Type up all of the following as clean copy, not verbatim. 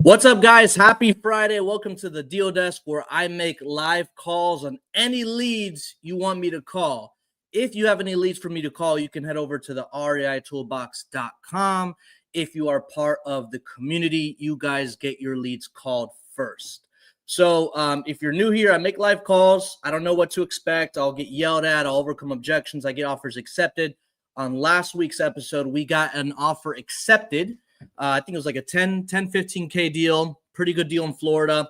What's up, guys? Happy Friday. Welcome to the Deal Desk, where I make live calls on any leads you want me to call. If you have any leads for me to call, you can head over to the reitoolbox.com. If you are part of the community, you guys get your leads called first. So if you're new here, I make live calls. I don't know what to expect. I'll get yelled at. I'll overcome objections. I get offers accepted. On last week's episode, we got an offer accepted. I think it was like a 15K deal, pretty good deal in Florida.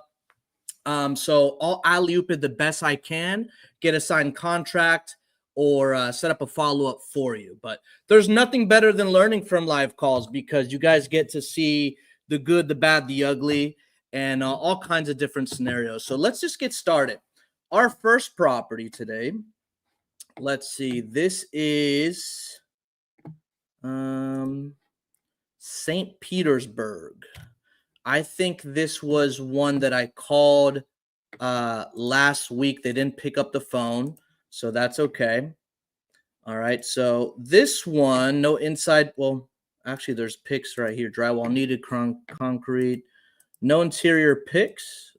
So I'll alley-oop it the best I can, get a signed contract, or set up a follow-up for you. But there's nothing better than learning from live calls because you guys get to see the good, the bad, the ugly, and all kinds of different scenarios. So let's just get started. Our first property today, let's see, this is St. Petersburg. I think this was one that I called last week. They didn't pick up the phone, so that's okay. All right, so this one, no inside. Well, actually, there's pics right here. Drywall needed, concrete, no interior pics.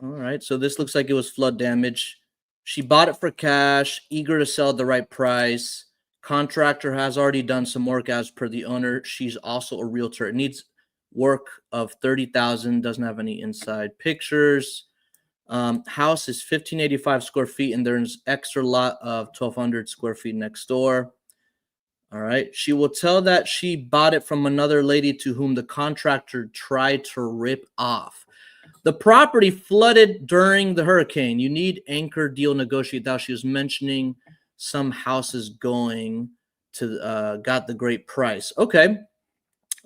All right, so this looks like it was flood damage. She bought it for cash, eager to sell at the right price. Contractor has already done some work as per the owner. She's also a realtor. It needs work of $30,000. Doesn't have any inside pictures. House is 1,585 square feet, and there's extra lot of 1,200 square feet next door. All right. She will tell that she bought it from another lady to whom the contractor tried to rip off. The property flooded during the hurricane. You need anchor deal negotiate out. She was mentioning some houses going to got the great price. Okay.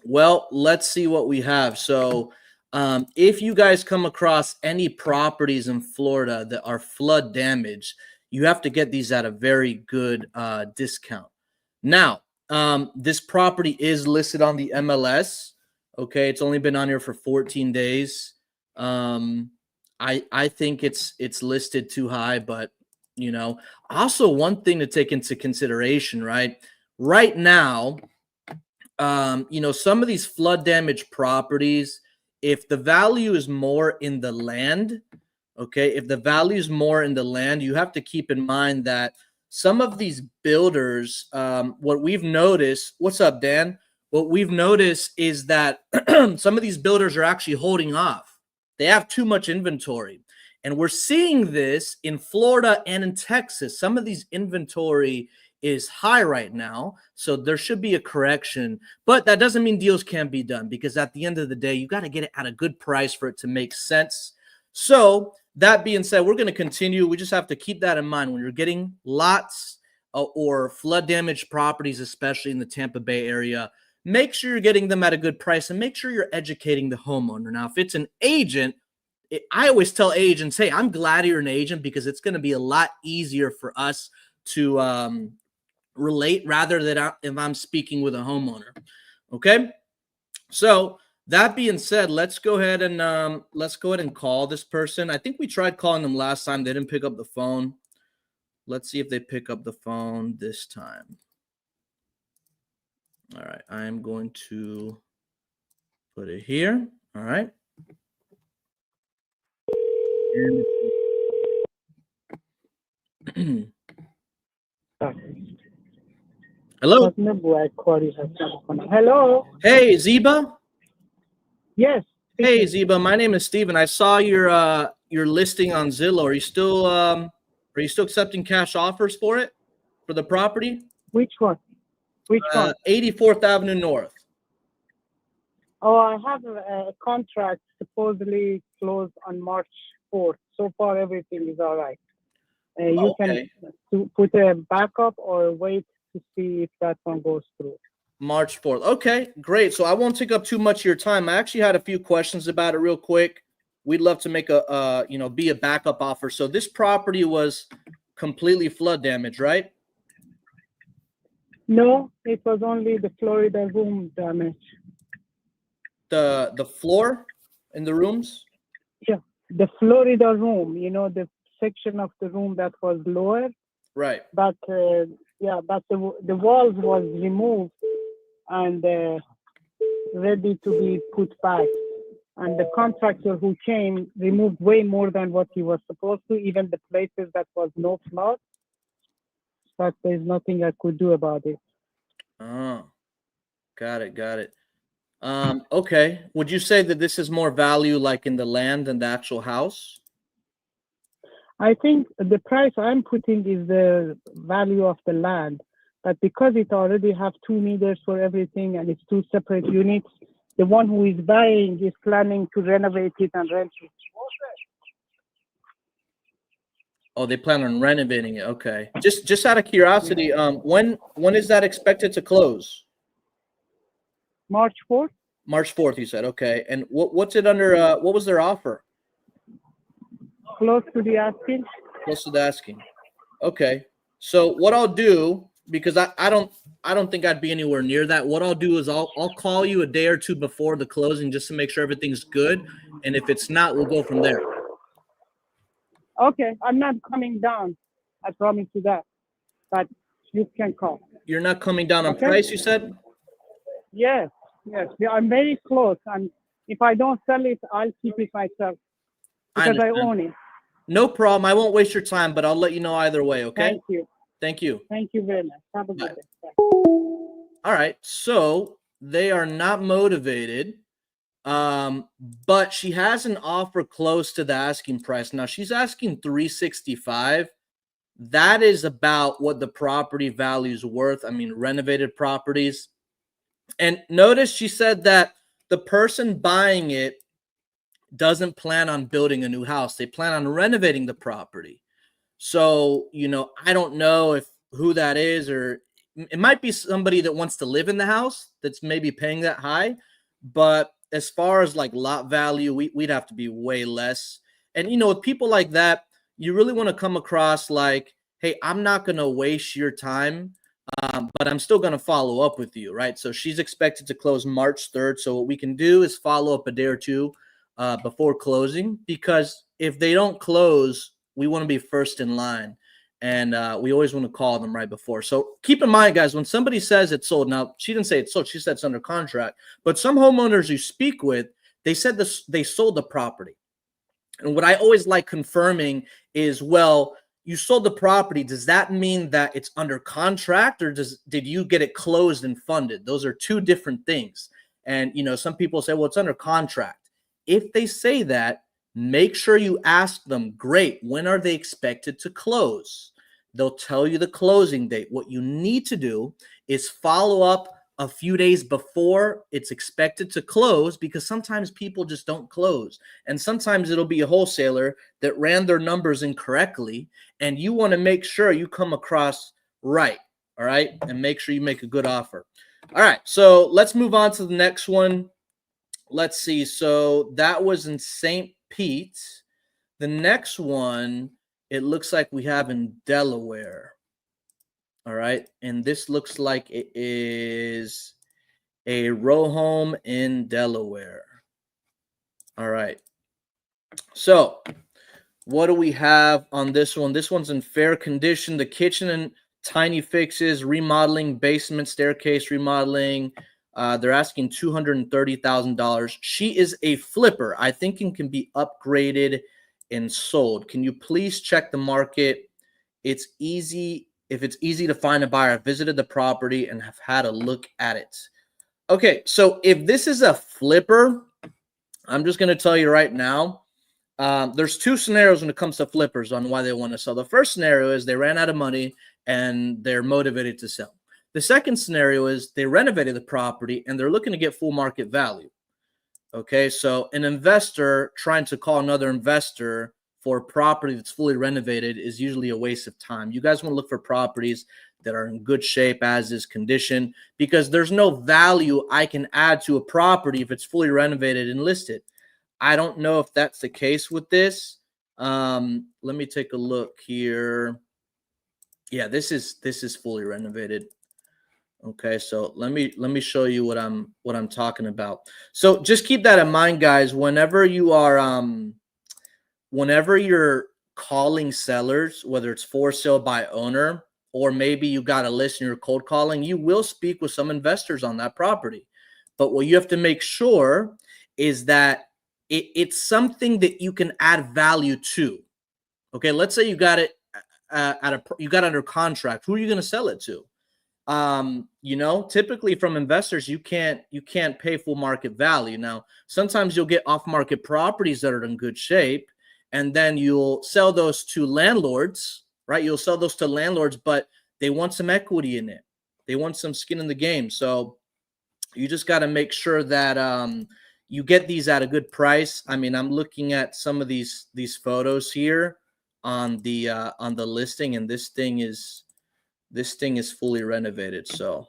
Well, let's see what we have. So if you guys come across any properties in Florida that are flood damaged, you have to get these at a very good discount. Now, this property is listed on the MLS. Okay. It's only been on here for 14 days. I think it's listed too high, but you know, also one thing to take into consideration, right? Right now, you know, some of these flood damage properties, if the value is more in the land, okay, if the value is more in the land, you have to keep in mind that some of these builders, what we've noticed, what's up, Dan? What we've noticed is that some of these builders are actually holding off. They have too much inventory. And we're seeing this in Florida and in Texas. Some of these inventory is high right now, so there should be a correction. But that doesn't mean deals can't be done, because at the end of the day, you got to get it at a good price for it to make sense. So that being said, we're going to continue. We just have to keep that in mind when you're getting lots or flood damaged properties, especially in the Tampa Bay area. Make sure you're getting them at a good price and make sure you're educating the homeowner. Now, if it's an agent, I always tell agents, hey, I'm glad you're an agent because it's going to be a lot easier for us to relate rather than if I'm speaking with a homeowner. Okay. So that being said, let's go ahead and call this person. I think we tried calling them last time. They didn't pick up the phone. Let's see if they pick up the phone this time. All right. I'm going to put it here. All right. Hello. Hello. Hey, Ziba. Yes. Hey, Ziba. My name is Steven. I saw your listing on Zillow. Are you still accepting cash offers for it, for the property? Which one? 84th Avenue North. Oh, I have a contract supposedly closed on March 4th. So far, everything is all right. You Okay. can put a backup or wait to see if that one goes through. March 4th. Okay, great. So I won't take up too much of your time. I actually had a few questions about it real quick. We'd love to make be a backup offer. So this property was completely flood damage, right? No, it was only the Florida room damage. The floor in the rooms? Yeah, the Florida room, the section of the room that was lower. Right. But the walls was removed, and ready to be put back. And the contractor who came removed way more than what he was supposed to, even the places that was no flood. But there's nothing I could do about it. Oh, got it, got it. Okay. Would you say that this is more value like in the land than the actual house? I think the price I'm putting is the value of the land, but because it already have 2 meters for everything and it's 2 separate units, the one who is buying is planning to renovate it and rent it. Oh, they plan on renovating it. Okay. Just out of curiosity, when is that expected to close? March 4th? March 4th, you said. Okay. And what's it under what was their offer? Close to the asking. Close to the asking. Okay. So what I'll do, because I don't think I'd be anywhere near that. What I'll do is I'll call you a day or two before the closing just to make sure everything's good. And if it's not, we'll go from there. Okay, I'm not coming down. I promise you that. But you can call. You're not coming down on Okay. price, you said? Yes, yes. I'm very close. And if I don't sell it, I'll keep it myself because I understand. own it. No problem. I won't waste your time, but I'll let you know either way, okay? Thank you. Thank you. Thank you very much. Have a good Bye. day. Bye. All right. So they are not motivated. But she has an offer close to the asking price. Now she's asking 365. That is about what the property value is worth. I mean, renovated properties. And notice she said that the person buying it doesn't plan on building a new house. They plan on renovating the property. So, I don't know if who that is, or it might be somebody that wants to live in the house that's maybe paying that high. But as far as like lot value, we'd have to be way less. And, with people like that, you really want to come across like, hey, I'm not going to waste your time, but I'm still going to follow up with you, right? So she's expected to close March 3rd. So what we can do is follow up a day or two before closing, because if they don't close, we want to be first in line. And we always want to call them right before. So keep in mind, guys, when somebody says it's sold, now she didn't say it's sold, she said it's under contract. But some homeowners you speak with, they said they sold the property. And what I always like confirming is, well, you sold the property. Does that mean that it's under contract, or did you get it closed and funded? Those are two different things. And, some people say, well, it's under contract. If they say that, make sure you ask them, great, when are they expected to close? They'll tell you the closing date. What you need to do is follow up a few days before it's expected to close, because sometimes people just don't close. And sometimes it'll be a wholesaler that ran their numbers incorrectly, and you want to make sure you come across right, all right? And make sure you make a good offer. All right, so let's move on to the next one. Let's see. So that was in St. Pete. The next one, it looks like we have in Delaware. All right. And this looks like it is a row home in Delaware. All right. So what do we have on this one? This one's in fair condition. The kitchen and tiny fixes, remodeling, basement, staircase remodeling. They're asking $230,000. She is a flipper. I think it can be upgraded and sold. Can you please check the market? It's easy. If it's easy to find a buyer, I visited the property and have had a look at it. Okay, so if this is a flipper, I'm just going to tell you right now, there's two scenarios when it comes to flippers on why they want to sell. The first scenario is they ran out of money and they're motivated to sell. The second scenario is they renovated the property and they're looking to get full market value. Okay, so an investor trying to call another investor for a property that's fully renovated is usually a waste of time. You guys want to look for properties that are in good shape, as is condition, because there's no value I can add to a property if it's fully renovated and listed. I don't know if that's the case with this. Let me take a look here. Yeah, this is fully renovated. Okay, so let me show you what I'm talking about. So just keep that in mind, guys. Whenever you're calling sellers, whether it's for sale by owner, or maybe you got a list and you're cold calling, you will speak with some investors on that property. But what you have to make sure is that it's something that you can add value to. Okay, let's say you got it you got under contract. Who are you going to sell it to? Typically from investors, you can't pay full market value. Now, sometimes you'll get off market properties that are in good shape, and then you'll sell those to landlords, right? You'll sell those to landlords, but they want some equity in it. They want some skin in the game. So you just got to make sure that you get these at a good price. I mean, I'm looking at some of these photos here on the listing, and this thing is fully renovated. So,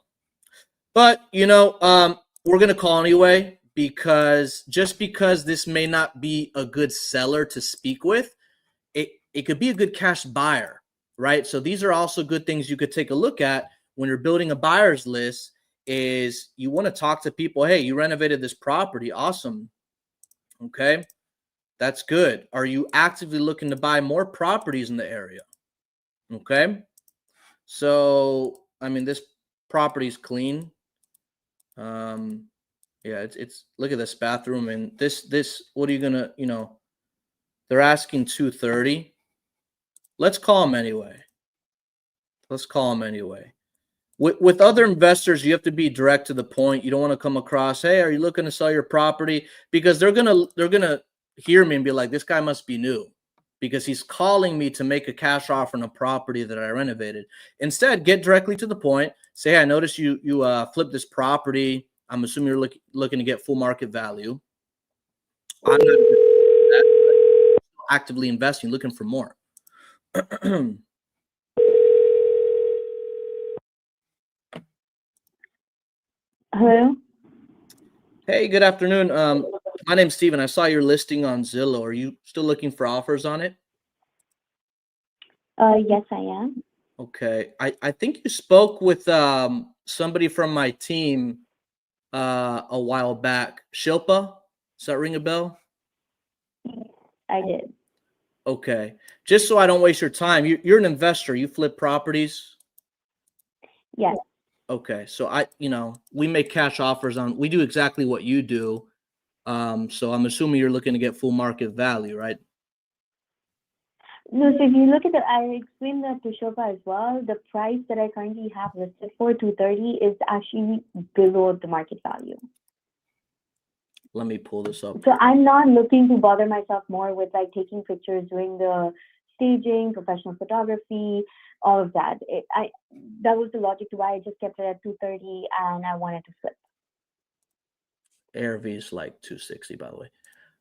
but we're gonna call anyway, because this may not be a good seller to speak with, it could be a good cash buyer, right? So these are also good things you could take a look at when you're building a buyer's list. Is you want to talk to people. Hey, you renovated this property, awesome. Okay, that's good. Are you actively looking to buy more properties in the area? Okay, so I mean, this property's clean. Yeah, it's look at this bathroom, and this what are you gonna, they're asking 230. Let's call them anyway. With other investors, you have to be direct to the point. You don't want to come across, hey, are you looking to sell your property? Because they're gonna hear me and be like, this guy must be new, because he's calling me to make a cash offer on a property that I renovated. Instead, get directly to the point. Say, hey, I noticed you flipped this property. I'm assuming you're looking to get full market value. I'm not that, but actively investing, looking for more. Hello. Hey, good afternoon. My name's Steven. I saw your listing on Zillow. Are you still looking for offers on it? Yes, I am. Okay. I think you spoke with somebody from my team a while back. Shilpa? Does that ring a bell? I did. Okay. Just so I don't waste your time, you're an investor. You flip properties? Yes. Okay. So we make cash offers on, we do exactly what you do. So I'm assuming you're looking to get full market value, right? No, so if you look at I explained that to Shilpa as well. The price that I currently have listed for 230 is actually below the market value. Let me pull this up. So I'm not looking to bother myself more with like taking pictures, doing the staging, professional photography, all of that. That was the logic to why I just kept it at 230, and I wanted to flip. ARV is like 260, by the way.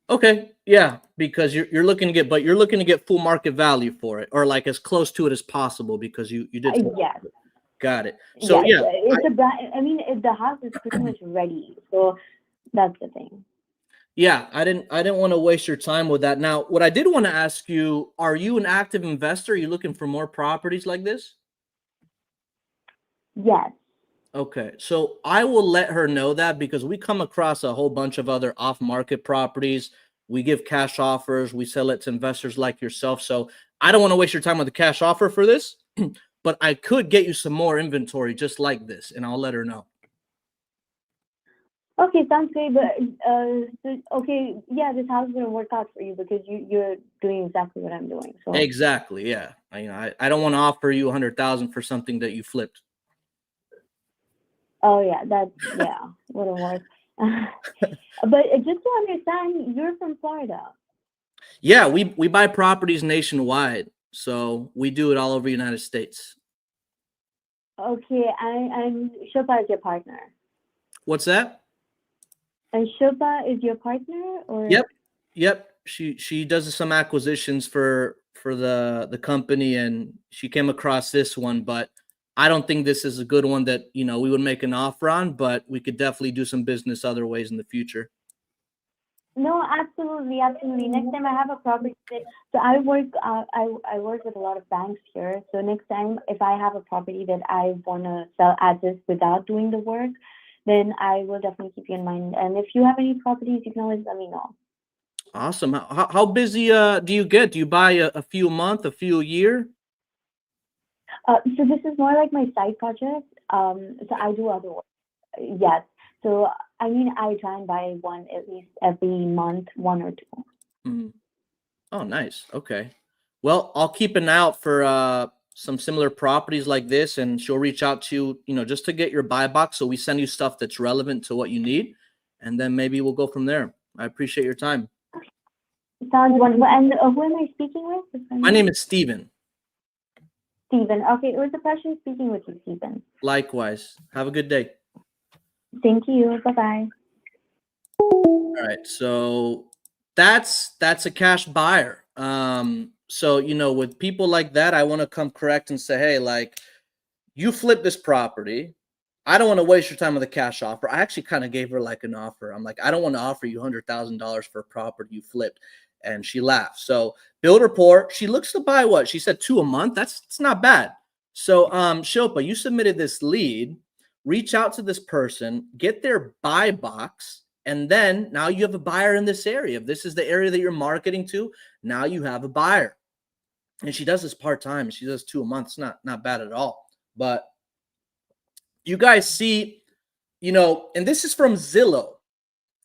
Okay, yeah, because you're looking to get full market value for it, or like as close to it as possible, because you did. Yes. Got it. So yes, yeah, it's a brand. I mean, the house is pretty much ready, so that's the thing. Yeah, I didn't want to waste your time with that. Now, what I did want to ask you, are you an active investor? Are you looking for more properties like this? Yes. Okay, so I will let her know that, because we come across a whole bunch of other off-market properties. We give cash offers. We sell it to investors like yourself. So I don't want to waste your time with a cash offer for this, but I could get you some more inventory just like this, and I'll let her know. Okay, sounds great. But okay, yeah, this house is gonna work out for you because you're doing exactly what I'm doing. So exactly, yeah. I don't want to offer you 100,000 for something that you flipped. Oh yeah, wouldn't work. But just to understand, you're from Florida. Yeah, we buy properties nationwide, so we do it all over the United States. Okay, and Shilpa is your partner. What's that? And Shilpa is your partner, or? Yep. She does some acquisitions for the company, and she came across this one, but I don't think this is a good one that we would make an offer on, but we could definitely do some business other ways in the future. No, absolutely. Next time I have a property, so I work with a lot of banks here. So next time, if I have a property that I want to sell as is without doing the work, then I will definitely keep you in mind. And if you have any properties, you can always let me know. Awesome. How busy do you get? Do you buy a few a month, a few a year? So this is more like my side project. So I do other work. Yes. So I mean, I try and buy one at least every month, one or two. Mhm. Oh, nice. Okay. Well, I'll keep an eye out for some similar properties like this, and she'll reach out to you, just to get your buy box. So we send you stuff that's relevant to what you need, and then maybe we'll go from there. I appreciate your time. Sounds wonderful. And who am I speaking with? If I My may? name is Steven. Stephen. Okay, it was a pleasure speaking with you, Stephen. Likewise. Have a good day. Thank you. Bye-bye. All right. So that's a cash buyer. So with people like that, I want to come correct and say, hey, like, you flip this property. I don't want to waste your time with a cash offer. I actually kind of gave her like an offer. I'm like, I don't want to offer you $100,000 for a property you flipped. And she laughed. So build rapport. She looks to buy what? She said 2 a month. It's not bad. So Shilpa, you submitted this lead. Reach out to this person, get their buy box, and then now you have a buyer in this area. If this is the area that you're marketing to, now you have a buyer. And she does this part-time. She does 2 a month. It's not bad at all. But you guys see, and this is from Zillow.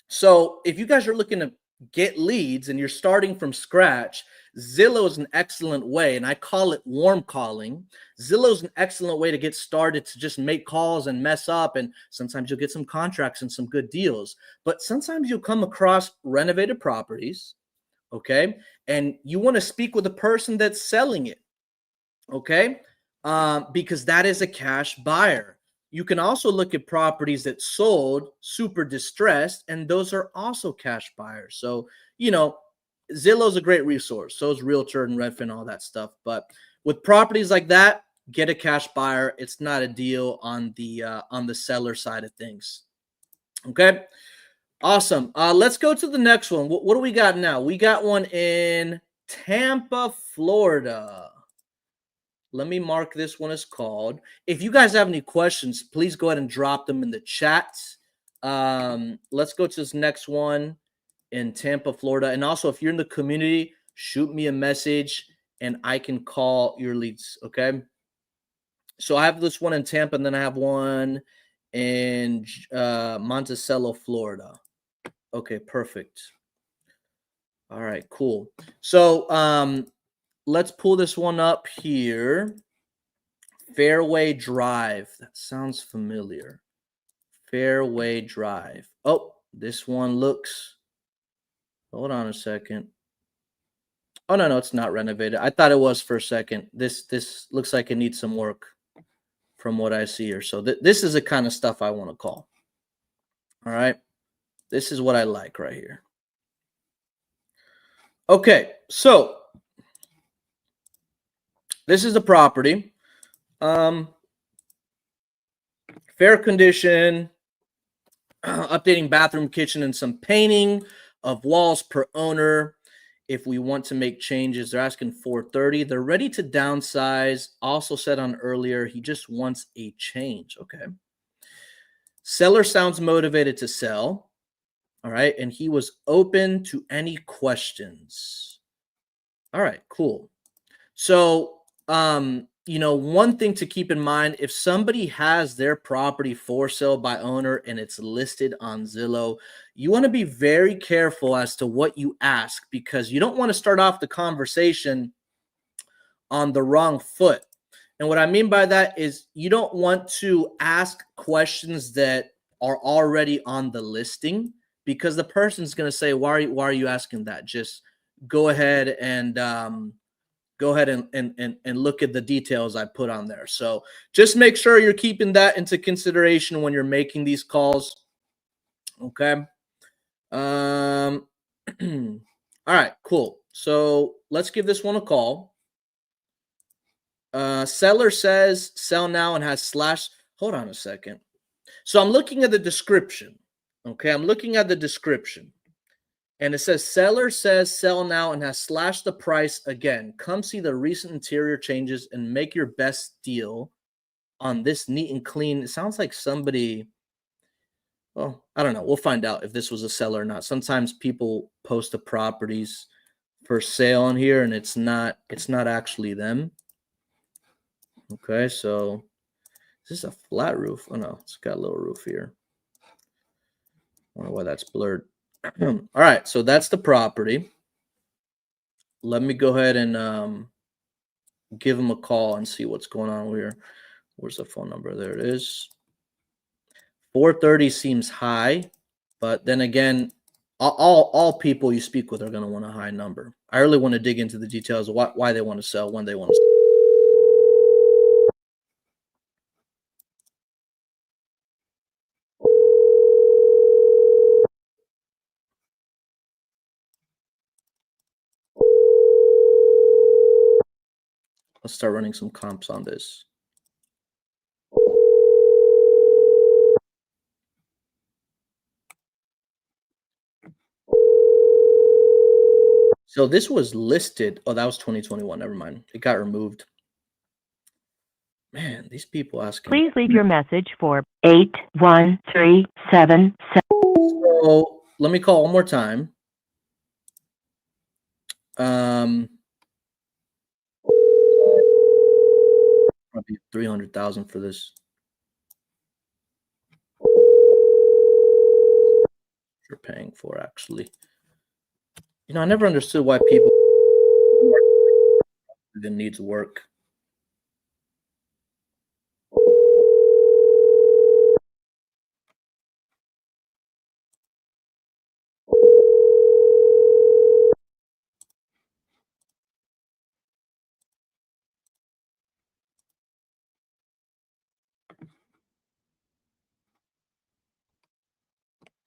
So if you guys are looking to get leads and you're starting from scratch, Zillow is an excellent way, and I call it warm calling. Zillow is an excellent way to get started, to just make calls and mess up, and sometimes you'll get some contracts and some good deals. But sometimes you'll come across renovated properties, okay, and you want to speak with the person that's selling it, okay, because that is a cash buyer. You can also look at properties that sold super distressed, and those are also cash buyers. So, Zillow's a great resource. So is Realtor and Redfin, all that stuff. But with properties like that, get a cash buyer. It's not a deal on the seller side of things. Okay, awesome. Let's go to the next one. What do we got now? We got one in Tampa, Florida. Let me mark this one as called. If you guys have any questions, please go ahead and drop them in the chat. Let's go to this next one in Tampa, Florida. And also, if you're in the community, shoot me a message and I can call your leads, okay? So I have this one in Tampa, and then I have one in Monticello, Florida. Okay, perfect. All right, cool. So let's pull this one up here. Fairway Drive. That sounds familiar. Fairway Drive. Oh, this one looks. Hold on a second. Oh, no, it's not renovated. I thought it was for a second. This looks like it needs some work from what I see here. So this is the kind of stuff I want to call. All right. This is what I like right here. Okay, so this is the property. Fair condition, updating bathroom, kitchen, and some painting of walls per owner. If we want to make changes, they're asking $430. They're ready to downsize. Also said on earlier, he just wants a change. Okay. Seller sounds motivated to sell. All right. And he was open to any questions. All right, cool. So, one thing to keep in mind, if somebody has their property for sale by owner and it's listed on Zillow, you want to be very careful as to what you ask, because you don't want to start off the conversation on the wrong foot. And what I mean by that is you don't want to ask questions that are already on the listing, because the person's going to say, why are you asking that? Just go ahead and look at the details I put on there. So just make sure you're keeping that into consideration when you're making these calls. Okay. All right, cool. So let's give this one a call. Seller says sell now and has slash. Hold on a second. So I'm looking at the description. Okay. I'm looking at the description. And it says, seller says sell now and has slashed the price again. Come see the recent interior changes and make your best deal on this neat and clean. It sounds like somebody, well, I don't know. We'll find out if this was a seller or not. Sometimes people post the properties for sale on here and it's not actually them. Okay, so is this a flat roof? Oh no, it's got a little roof here. Wonder why that's blurred. All right, so that's the property. Let me go ahead and give him a call and see what's going on here. Where's the phone number? There it is. 430 seems high, but then again, all people you speak with are going to want a high number. I really want to dig into the details of why they want to sell, when they want to sell. Let's start running some comps on this. So this was listed. Oh, that was 2021. Never mind. It got removed. Man, these people asking. Please leave your message for 81377. So let me call one more time. Probably 300,000 for this. You're paying for, actually. You know, I never understood why people that needs work.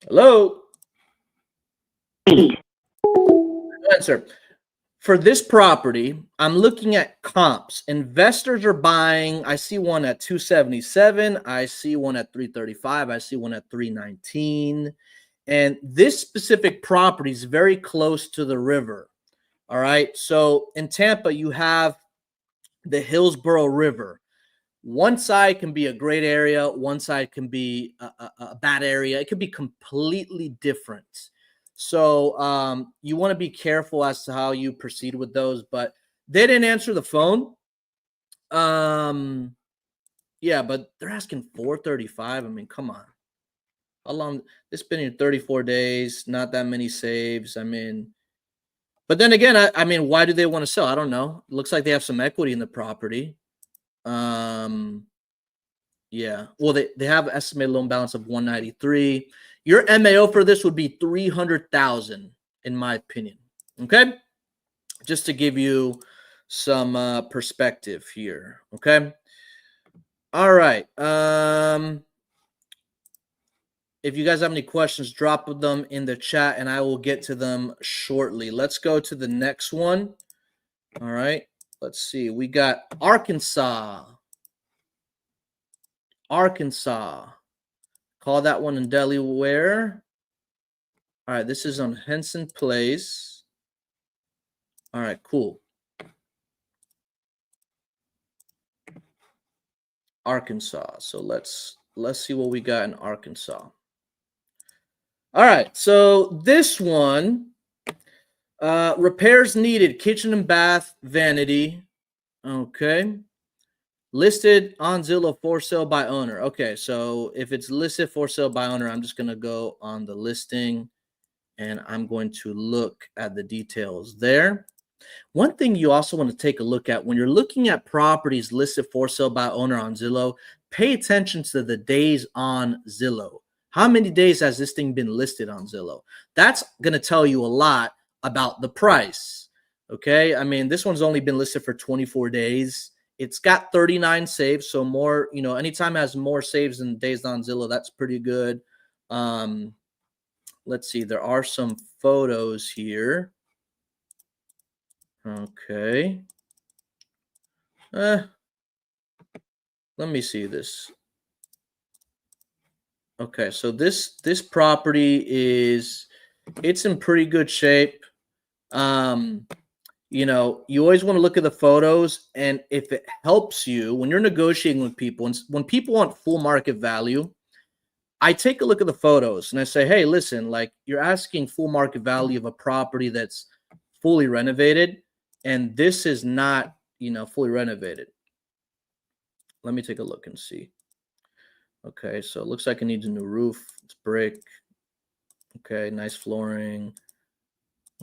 Hello. Answer. For this property, I'm looking at comps. Investors are buying. I see one at 277. I see one at 335. I see one at 319. And this specific property is very close to the river. All right. So in Tampa, you have the Hillsborough River. One side can be a great area. One side can be a bad area. It could be completely different. So you want to be careful as to how you proceed with those. But they didn't answer the phone. Yeah, but they're asking 435. I mean, come on. How long? It's been here 34 days. Not that many saves. I mean, but then again, I mean, why do they want to sell? I don't know. It looks like they have some equity in the property. Yeah. Well, they have an estimated loan balance of 193. Your MAO for this would be 300,000, in my opinion. Okay, just to give you some perspective here. Okay. All right. If you guys have any questions, drop them in the chat, and I will get to them shortly. Let's go to the next one. All right. Let's see. We got Arkansas. Arkansas. Call that one in Delaware. All right, this is on Henson Place. All right, cool. Arkansas. So let's see what we got in Arkansas. All right, so this one, repairs needed, kitchen and bath, vanity. Okay. Listed on Zillow for sale by owner. Okay, so if it's listed for sale by owner, I'm just going to go on the listing and I'm going to look at the details there. One thing you also want to take a look at when you're looking at properties listed for sale by owner on Zillow, pay attention to the days on Zillow. How many days has this thing been listed on Zillow? That's going to tell you a lot about the price. Okay, I mean, this one's only been listed for 24 days. It's got 39 saves, so more, you know, anytime it has more saves than days on Zillow, that's pretty good. Let's see, there are some photos here. Okay. Let me see this. Okay, so this property it's in pretty good shape. You know, you always want to look at the photos, and if it helps you when you're negotiating with people, and when people want full market value, I take a look at the photos and I say, hey, listen, like you're asking full market value of a property that's fully renovated, and this is not, you know, fully renovated. Let me take a look and see. Okay, so it looks like it needs a new roof. It's brick. Okay, nice flooring.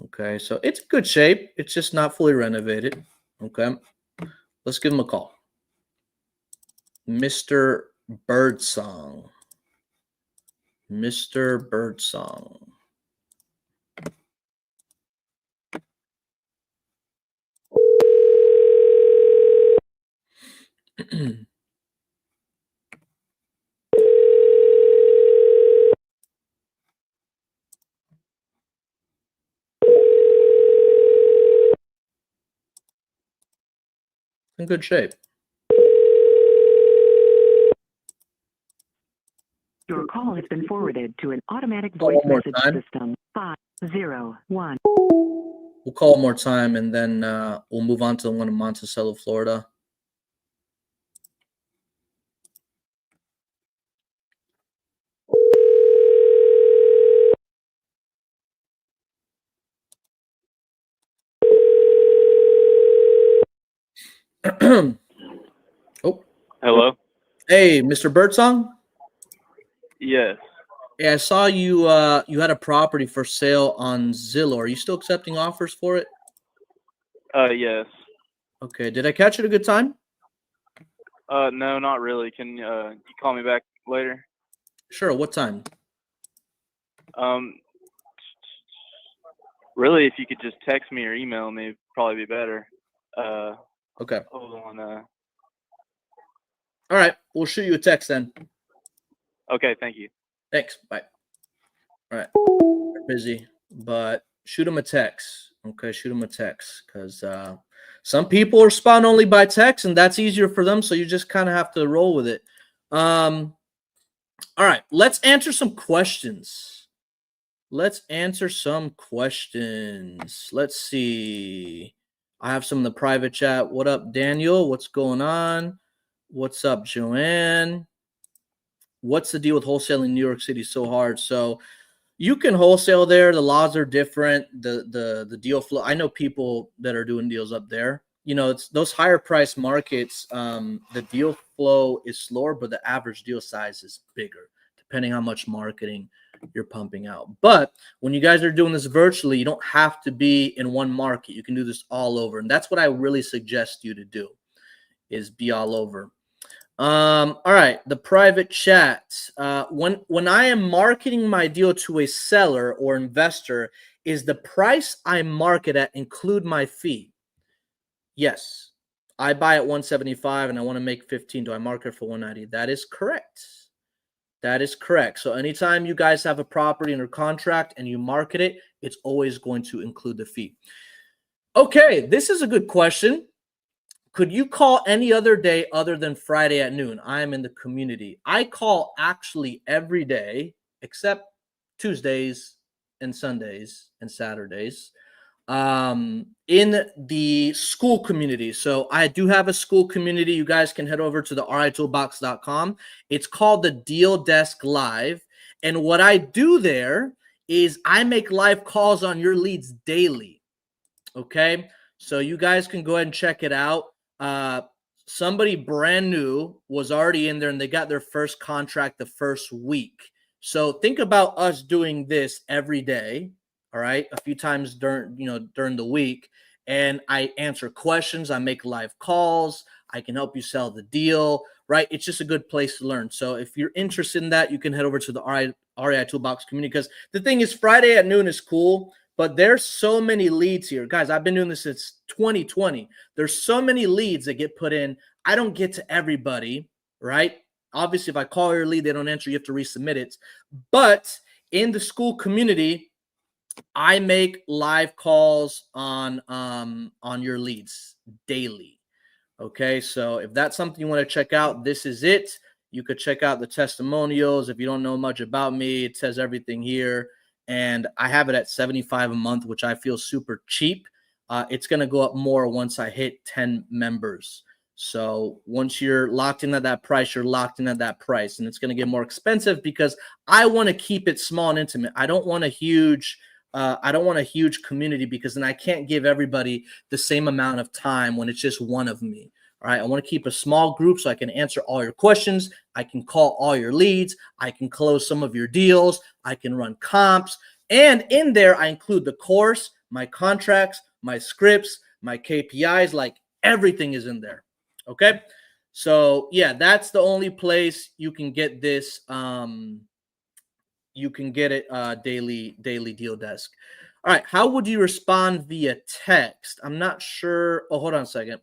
Okay, so it's good shape. It's just not fully renovated. Okay, let's give him a call. Mr. Birdsong. Mr. Birdsong. In good shape. Your call has been forwarded to an automatic Call voice one more message time. system. 501. We'll call one more time, and then we'll move on to the one in Monticello, Florida. Oh, Hello? hey, Mr. Birdsong. Yes. Yeah, I saw you. You had a property for sale on Zillow. Are you still accepting offers for it? Yes. Okay. Did I catch it a good time? No, not really. Can you call me back later? Sure. What time? Really, if you could just text me or email me, it'd probably be better. Okay. Hold on. All right. We'll shoot you a text then. Okay, thank you. Thanks. Bye. All right. We're busy, but shoot him a text. Okay. Shoot him a text because some people respond only by text, and that's easier for them. So you just kind of have to roll with it. All right. Let's answer some questions. Let's see. I have some in the private chat. What up, Daniel? What's going on? What's up, Joanne? What's the deal with wholesaling in New York City so hard? So you can wholesale there. The laws are different. The deal flow. I know people that are doing deals up there. You know, it's those higher price markets. The deal flow is slower, but the average deal size is bigger, depending how much marketing you're pumping out. But when you guys are doing this virtually, you don't have to be in one market. You can do this all over. And that's what I really suggest you to do, is be all over. All right, the private chat. When I am marketing my deal to a seller or investor, is the price I market at include my fee? Yes. I buy at 175 and I want to make 15. Do I market for 190? That is correct. That is correct. So anytime you guys have a property under contract and you market it, it's always going to include the fee. Okay, this is a good question. Could you call any other day other than Friday at noon? I am in the community. I call actually every day except Tuesdays and Sundays and Saturdays in the school community. So I do have a school community. You guys can head over to the ritoolbox.com. It's called the Deal Desk Live. And what I do there is I make live calls on your leads daily. Okay. So you guys can go ahead and check it out. Somebody brand new was already in there and they got their first contract the first week. So think about us doing this every day. All right. A few times during the week. And I answer questions. I make live calls. I can help you sell the deal. Right. It's just a good place to learn. So if you're interested in that, you can head over to the REI Toolbox community, because the thing is, Friday at noon is cool. But there's so many leads here. Guys, I've been doing this since 2020. There's so many leads that get put in. I don't get to everybody, right? Obviously, if I call your lead, they don't answer, you have to resubmit it. But in the school community, I make live calls on your leads daily. Okay, so if that's something you want to check out, this is it. You could check out the testimonials. If you don't know much about me, it says everything here. And I have it at $75 a month, which I feel super cheap. It's going to go up more once I hit 10 members. So once you're locked in at that price, you're locked in at that price. And it's going to get more expensive because I want to keep it small and intimate. I don't want a huge community, because then I can't give everybody the same amount of time when it's just one of me. All right. I want to keep a small group so I can answer all your questions. I can call all your leads. I can close some of your deals. I can run comps. And in there, I include the course, my contracts, my scripts, my KPIs, like everything is in there. Okay. So yeah, that's the only place you can get this. You can get it daily deal desk. All right. How would you respond via text? I'm not sure. Oh, hold on a second.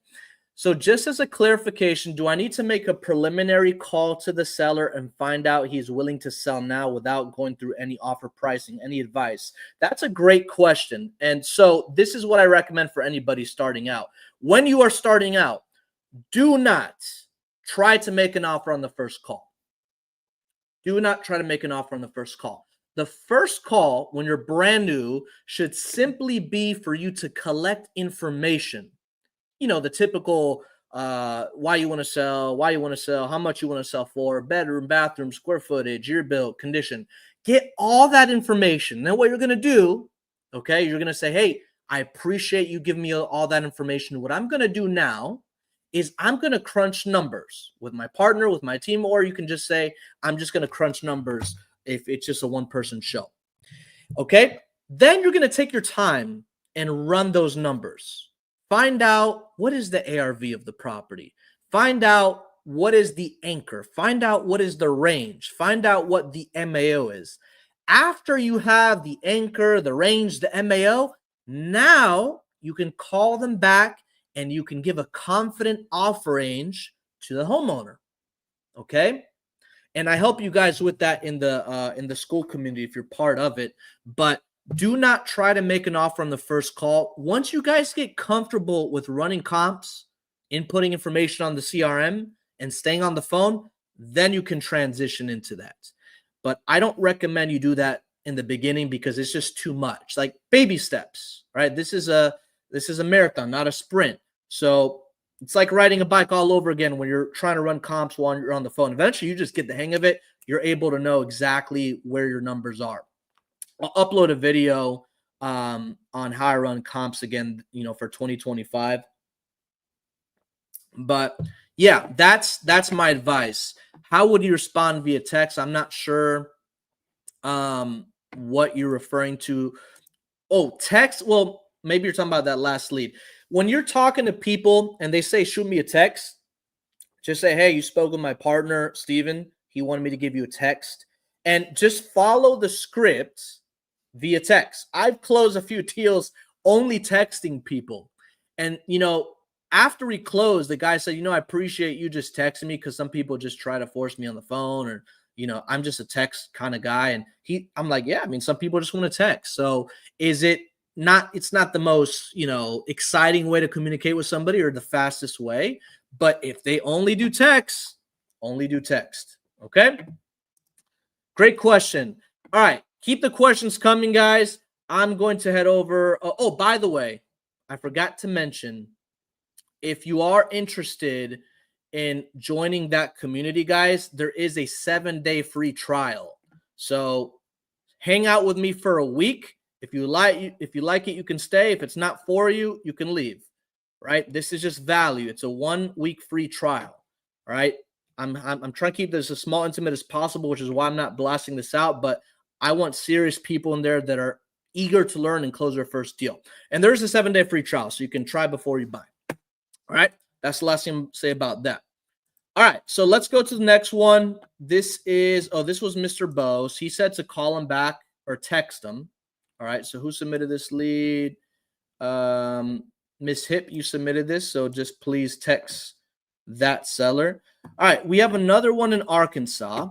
So just as a clarification, do I need to make a preliminary call to the seller and find out he's willing to sell now without going through any offer pricing, any advice? That's a great question. And so this is what I recommend for anybody starting out. When you are starting out, do not try to make an offer on the first call. Do not try to make an offer on the first call. The first call, when you're brand new, should simply be for you to collect information. You know, the typical why you want to sell, how much you want to sell for, bedroom, bathroom, square footage, year built, condition. Get all that information. Then what you're going to do, okay, you're going to say, hey, I appreciate you giving me all that information. What I'm going to do now is I'm going to crunch numbers with my partner, with my team, or you can just say, I'm just going to crunch numbers if it's just a one-person show. Okay? Then you're going to take your time and run those numbers. Find out what is the ARV of the property. Find out what is the anchor. Find out what is the range. Find out what the MAO is. After you have the anchor, the range, the MAO, now you can call them back and you can give a confident offer range to the homeowner. Okay? And I help you guys with that in the school community if you're part of it. But do not try to make an offer on the first call. Once you guys get comfortable with running comps, inputting information on the CRM, and staying on the phone, then you can transition into that. But I don't recommend you do that in the beginning because it's just too much. Like baby steps, right? This is a marathon, not a sprint. So it's like riding a bike all over again when you're trying to run comps while you're on the phone. Eventually, you just get the hang of it. You're able to know exactly where your numbers are. I'll upload a video on how I run comps again, for 2025. But yeah, that's my advice. How would you respond via text? I'm not sure what you're referring to. Oh, text. Well, maybe you're talking about that last lead. When you're talking to people and they say, shoot me a text, just say, hey, you spoke with my partner, Steven. He wanted me to give you a text. And just follow the script via text. I've closed a few deals only texting people. And, after we closed, the guy said, I appreciate you just texting me because some people just try to force me on the phone or, I'm just a text kind of guy. And I'm like, yeah, some people just want to text. So it's not the most, exciting way to communicate with somebody or the fastest way. But if they only do text. Okay. Great question. All right. Keep the questions coming, guys. I'm going to head over. Oh, by the way, I forgot to mention, if you are interested in joining that community, guys, there is a 7-day free trial. So hang out with me for a week. If you like it, you can stay. If it's not for you, you can leave. Right? This is just value. It's a 1-week free trial. All right. I'm trying to keep this as small, intimate as possible, which is why I'm not blasting this out. But I want serious people in there that are eager to learn and close their first deal. And there's a 7-day free trial, so you can try before you buy. All right. That's the last thing I'm say about that. All right. So let's go to the next one. This was Mr. Bose. He said to call him back or text him. All right. So who submitted this lead? Miss Hip, you submitted this. So just please text that seller. All right. We have another one in Arkansas.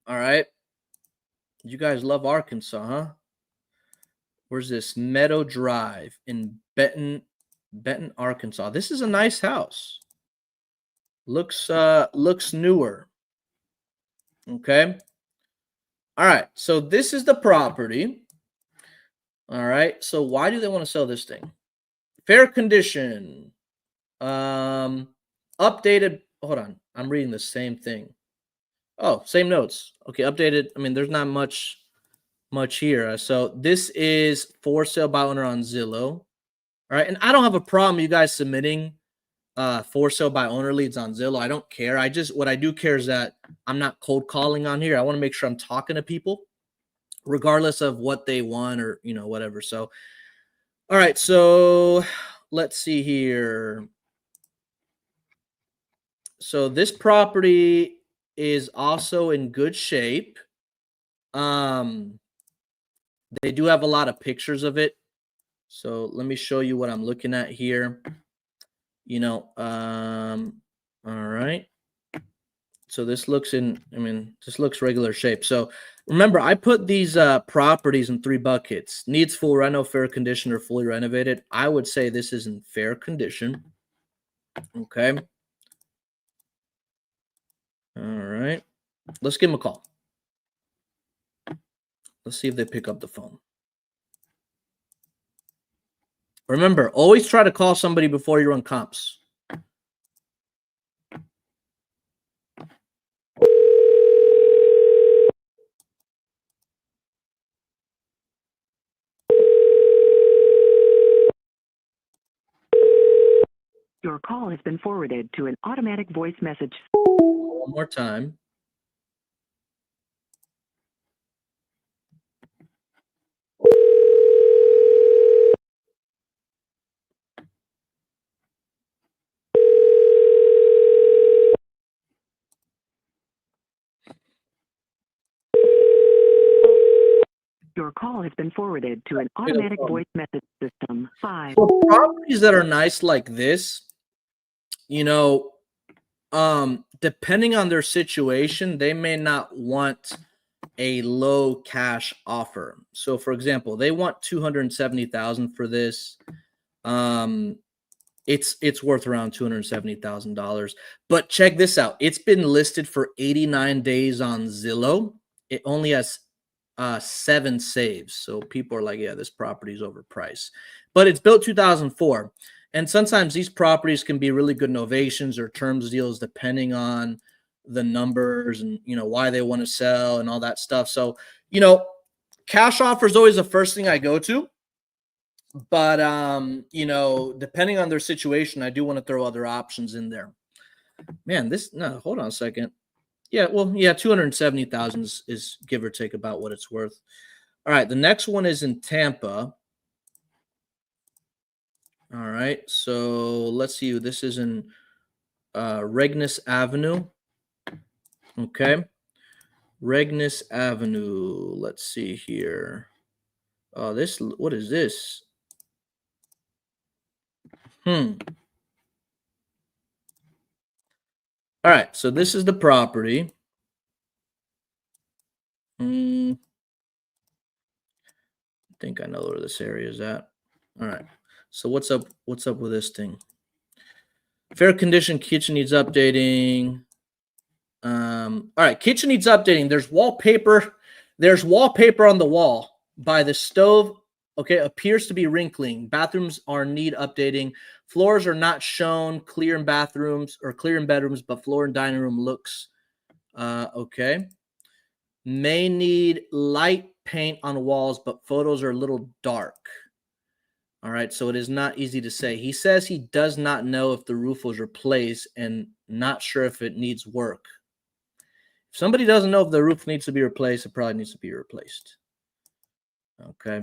All right. You guys love Arkansas, huh? Where's this? Meadow Drive in Benton, Arkansas. This is a nice house. Looks newer. Okay. All right. So this is the property. All right. So why do they want to sell this thing? Fair condition. Updated. Hold on. I'm reading the same thing. Oh, same notes. Okay. Updated. There's not much here. So this is for sale by owner on Zillow. All right. And I don't have a problem you guys submitting for sale by owner leads on Zillow. I don't care. What I do care is that I'm not cold calling on here. I want to make sure I'm talking to people. regardless of what they want or, whatever. So, all right. So let's see here. So this property is also in good shape. They do have a lot of pictures of it. So let me show you what I'm looking at here. All right. So this looks this looks regular shape. So remember, I put these properties in 3 buckets: needs full reno, fair condition, or fully renovated. I would say this is in fair condition. Okay. All right. Let's give them a call. Let's see if they pick up the phone. Remember, always try to call somebody before you run comps. Your call has been forwarded to an automatic voice message. One more time. Your call has been forwarded to an automatic voice message system. 5. For properties that are nice like this, depending on their situation, they may not want a low cash offer. So for example, they want $270,000 for this. It's worth around $270,000. But check this out. It's been listed for 89 days on Zillow. It only has 7 saves. So people are like, yeah, this property is overpriced. But it's built 2004. And sometimes these properties can be really good novations or terms deals depending on the numbers and, why they want to sell and all that stuff. So, cash offer is always the first thing I go to. But, depending on their situation, I do want to throw other options in there. Man, hold on a second. Yeah, 270,000 is give or take about what it's worth. All right, the next one is in Tampa. All right, so let's see. This is in Regnis Avenue. Okay, Regnis Avenue. Let's see here. Oh, what is this? All right, so this is the property. I think I know where this area is at. All right. So what's up with this thing? Fair condition, kitchen needs updating. All right, kitchen needs updating. There's wallpaper on the wall by the stove. Okay, appears to be wrinkling. Bathrooms are need updating. Floors are not shown clear in bathrooms or clear in bedrooms, but floor in dining room looks okay. May need light paint on walls, but photos are a little dark. All right, so it is not easy to say. He says he does not know if the roof was replaced and not sure if it needs work. If somebody doesn't know if the roof needs to be replaced, it probably needs to be replaced. Okay.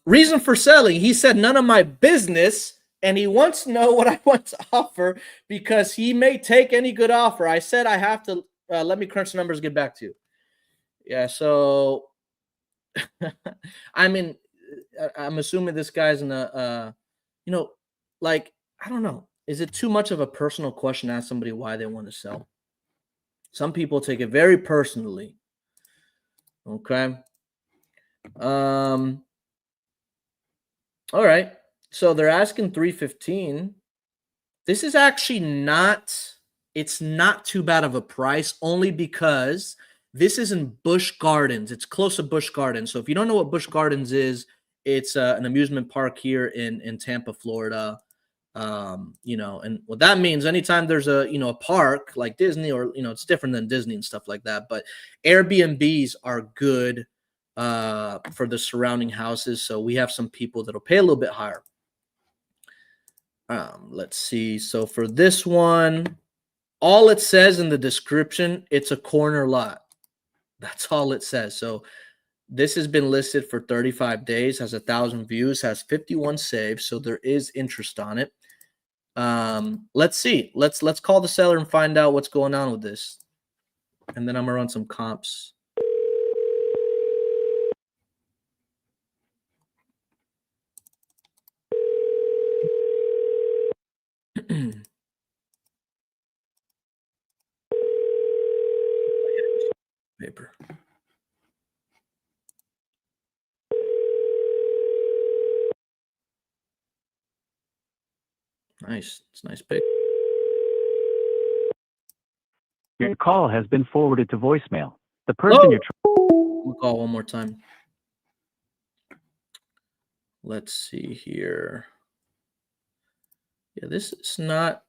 Reason for selling. He said none of my business, and he wants to know what I want to offer because he may take any good offer. I said I have to let me crunch the numbers, get back to you. Yeah, so I'm assuming this guy's in a I don't know. Is it too much of a personal question to ask somebody why they want to sell? Some people take it very personally. Okay. All right. So they're asking 315. This is actually it's not too bad of a price, only because this is in Busch Gardens. It's close to Busch Gardens. So if you don't know what Busch Gardens is, it's an amusement park here in Tampa, Florida. And what that means, anytime there's a park like Disney, or it's different than Disney and stuff like that, but Airbnbs are good for the surrounding houses. So we have some people that'll pay a little bit higher. Let's see. So for this one, all it says in the description, it's a corner lot. That's all it says. So this has been listed for 35 days, has 1,000 views, has 51 saves, so there is interest on it. Let's see. Let's call the seller and find out what's going on with this. And then I'm gonna run some comps. Paper. Nice. It's a nice pick. Your call has been forwarded to voicemail. The person you're We'll call one more time. Let's see here. Yeah, this is not,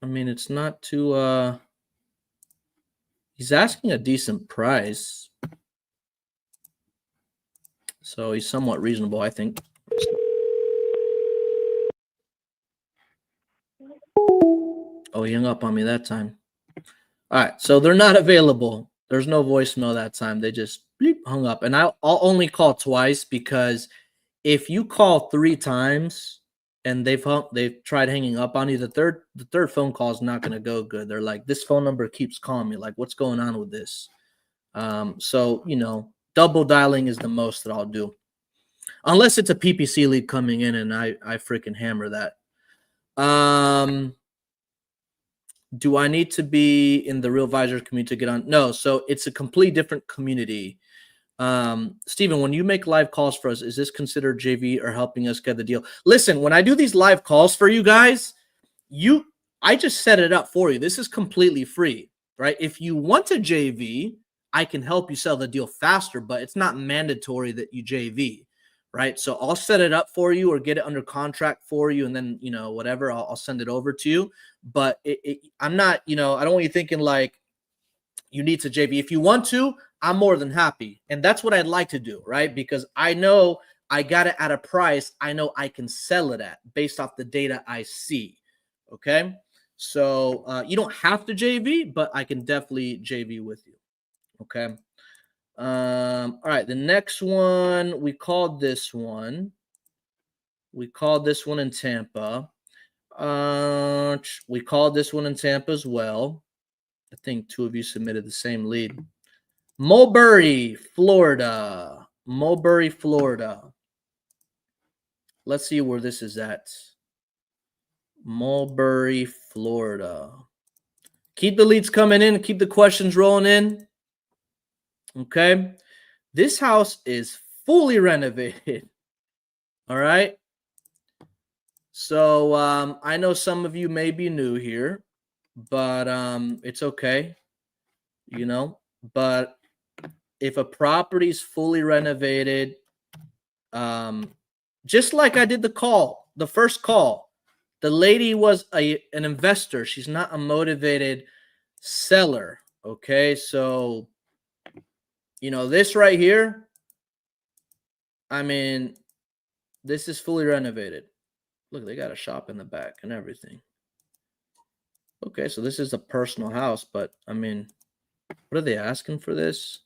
I mean, it's not too, he's asking a decent price. So he's somewhat reasonable, I think. Oh, he hung up on me that time. All right, so they're not available. There's no voicemail that time. They just bleep, hung up. And I'll only call twice, because if you call 3 times and they've tried hanging up on you, the third phone call is not going to go good. They're like, this phone number keeps calling me. Like, what's going on with this? So, you know, double dialing is the most that I'll do, unless it's a PPC lead coming in and I freaking hammer that. Do I need to be in the Real Advisor community to get on? No. So it's a completely different community. Steven, when you make live calls for us, is this considered JV or helping us get the deal? Listen, when I do these live calls for you guys, I just set it up for you. This is completely free, right? If you want to JV, I can help you sell the deal faster, but it's not mandatory that you JV, right? So I'll set it up for you or get it under contract for you, and then, you know, whatever, I'll send it over to you. But I'm not, you know, I don't want you thinking like you need to JV. If you want to, I'm more than happy. And that's what I'd like to do, right? Because I know I got it at a price I know I can sell it at based off the data I see. Okay. So you don't have to JV, but I can definitely JV with you. Okay. All right. The next one, we called this one in Tampa. We called this one in Tampa as well. I think 2 of you submitted the same lead. Mulberry, Florida. Let's see where this is at. Mulberry, Florida. Keep the leads coming in. Keep the questions rolling in. Okay. This house is fully renovated. All right. So I know some of you may be new here, but it's okay, you know. But if a property is fully renovated, just like I did the first call, the lady was an investor. She's not a motivated seller. Okay, so you know this right here. I mean, this is fully renovated. Look, they got a shop in the back and everything. Okay, so this is a personal house, but I mean, what are they asking for this?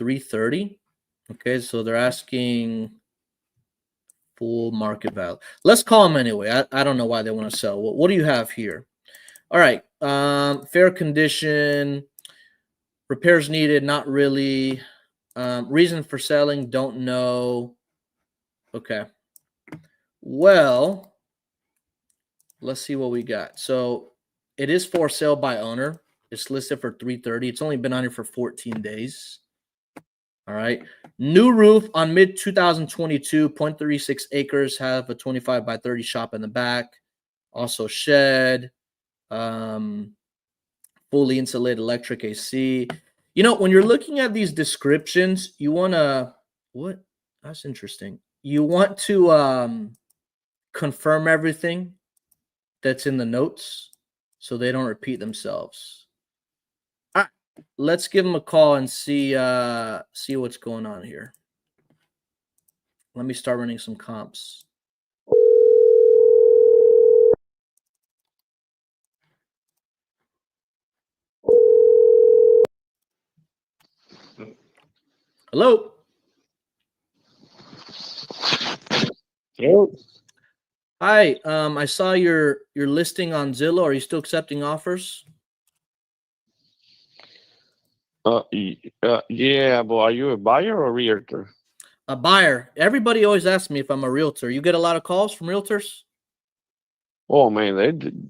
$330. Okay, so they're asking full market value. Let's call them anyway. I don't know why they want to sell. What do you have here? All right, fair condition, repairs needed, not really. Reason for selling, don't know. Okay. Well, let's see what we got. So it is for sale by owner. It's listed for $330. It's only been on here for 14 days. All right. New roof on mid 2022, 0.36 acres, have a 25 by 30 shop in the back. Also shed, fully insulated electric AC. You know, when you're looking at these descriptions, you want to, what? That's interesting. You want to confirm everything that's in the notes so they don't repeat themselves. All right, let's give them a call and see what's going on here. Let me start running some comps. Hello. Hello? Hi. I saw your listing on Zillow. Are you still accepting offers? Yeah, but are you a buyer or realtor? A buyer. Everybody always asks me if I'm a realtor. You get a lot of calls from realtors? Oh man,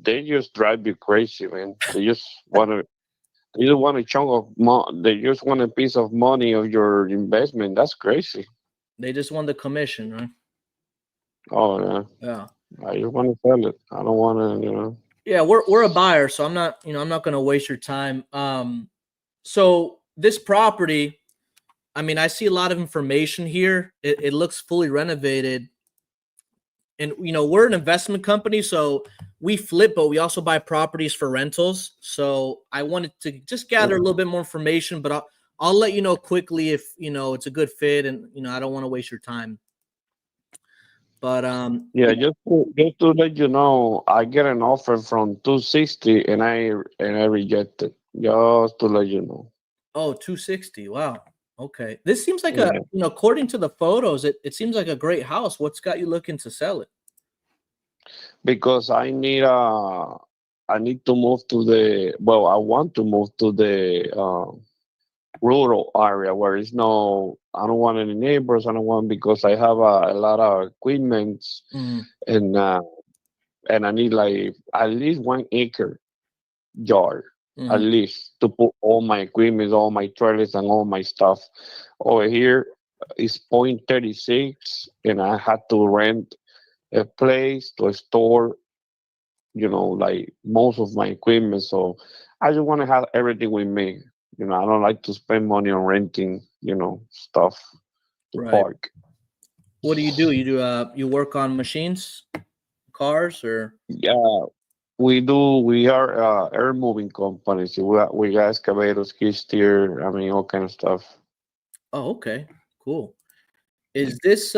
they just drive you crazy, man. They just want a chunk of they just want a piece of money of your investment. That's crazy. They just want the commission, right? Oh yeah, Yeah. I just want to sell it. I don't want to, Yeah, we're a buyer, so I'm not going to waste your time. So this property, I mean, I see a lot of information here. It looks fully renovated. And we're an investment company, so we flip, but we also buy properties for rentals. So I wanted to just gather a little bit more information, but I'll let you know quickly if it's a good fit, and I don't want to waste your time. But Yeah, just to let you know, I get an offer from 260 and I reject it. Just to let you know. oh, 260. Wow. Okay. This seems like Yeah. according to the photos, it seems like a great house. What's got you looking to sell it? Because I need to move to I want to move to the rural area where it's no, I don't want any neighbors. I don't want, because I have a lot of equipment, Mm, and I need like at least 1 acre yard, at mhm. least, to put all my equipment, all my trailers, and all my stuff. Over here is 0.36, and I had to rent a place to store, like most of my equipment. So I just want to have everything with me. I don't like to spend money on renting, stuff to Right. park. What do? You work on machines, cars, or? Yeah, we do. We are air moving companies. We got excavators, skid steer. I mean, all kind of stuff. Oh, okay. Cool. Is this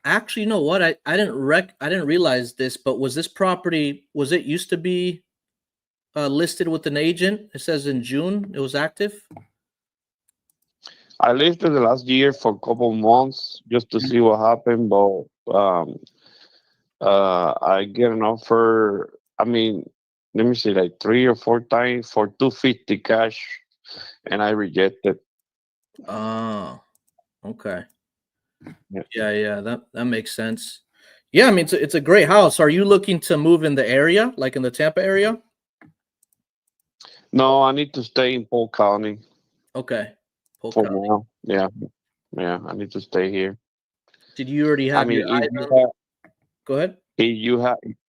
actually, you know what? I didn't realize this, but was this property, was it used to be listed with an agent? It says in June it was active. I lived in the last year for a couple months just to see what happened, but I get an offer. I mean, let me see, like 3 or 4 times for 250 cash, and I rejected. Oh, okay. Yeah. Yeah, that makes sense. Yeah, I mean it's a great house. Are you looking to move in the area, like in the Tampa area? No, I need to stay in Polk County Okay. Polk for County. now. Yeah, yeah, I need to stay here. Did you already I have mean, your eyes on? Go ahead. if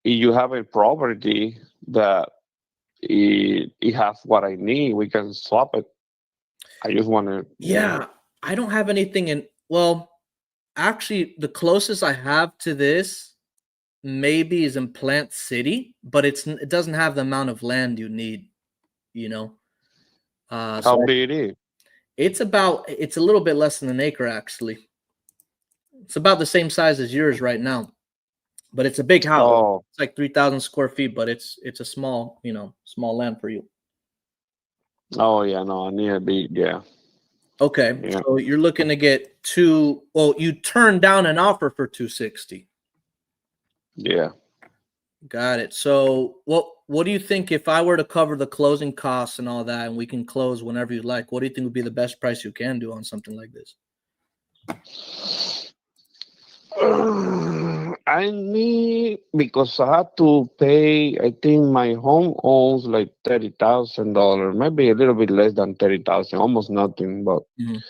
you have a property that it has what I need, we can swap it. I just want to, Yeah, I don't have anything in. Well, actually, the closest I have to this maybe is in Plant City, but it doesn't have the amount of land you need. You know, how so big it is. it's a little bit less than an acre actually. It's about the same size as yours right now, but it's a big house. Oh, It's like 3,000 square feet, but it's a small small land for you. oh yeah, no, I need a big, yeah, Okay, yeah. so you're looking to get two. Well, you turned down an offer for 260. Yeah. Got it. So what do you think if I were to cover the closing costs and all that, and we can close whenever you like? What do you think would be the best price you can do on something like this? I need, because I have to pay. I think my home owns like $30,000, maybe a little bit less than 30,000, almost nothing. But Mhm.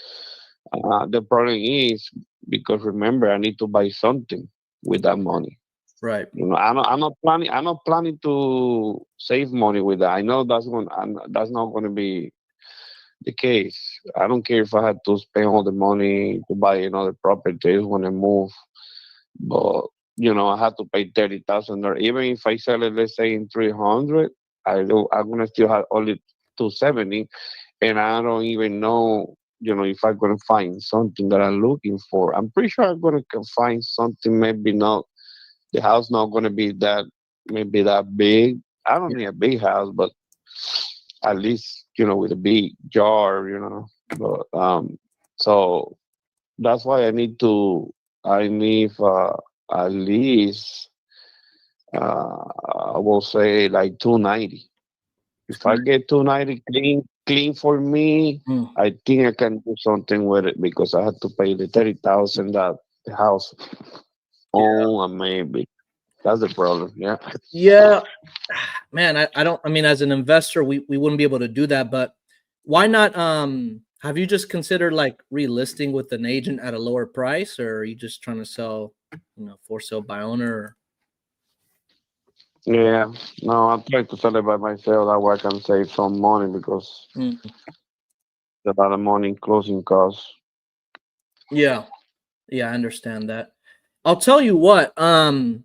the problem is, because remember, I need to buy something with that money. Right. I'm not planning. I'm not planning to save money with that. I know that's not going to be the case. I don't care if I had to spend all the money to buy another property. I just want to move, but I have to pay 30,000. Or even if I sell it, let's say in 300, I'm gonna still have only 270, and I don't even know. If I'm gonna find something that I'm looking for. I'm pretty sure I'm gonna find something. Maybe not. The house not gonna be that, maybe that big. I don't need a big house, but at least with a big jar. But So that's why I need at least I will say like 290. If I get 290 clean for me, Mm. I think I can do something with it because I had to pay the 30,000 that the house own and maybe that's the problem. Yeah. Yeah, man, I don't, I mean, as an investor, we wouldn't be able to do that, but why not, have you just considered like relisting with an agent at a lower price, or are you just trying to sell, for sale by owner? Yeah. No, I'm trying to sell it by myself. That way I can save some money because Mm. a lot of money in closing costs. Yeah. Yeah, I understand that. I'll tell you what, I know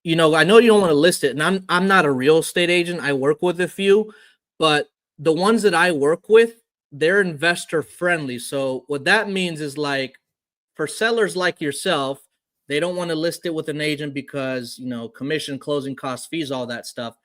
you don't want to list it, and I'm not a real estate agent. I work with a few, but the ones that I work with, they're investor friendly. So what that means is like for sellers like yourself, they don't want to list it with an agent because, commission, closing costs, fees, all that stuff.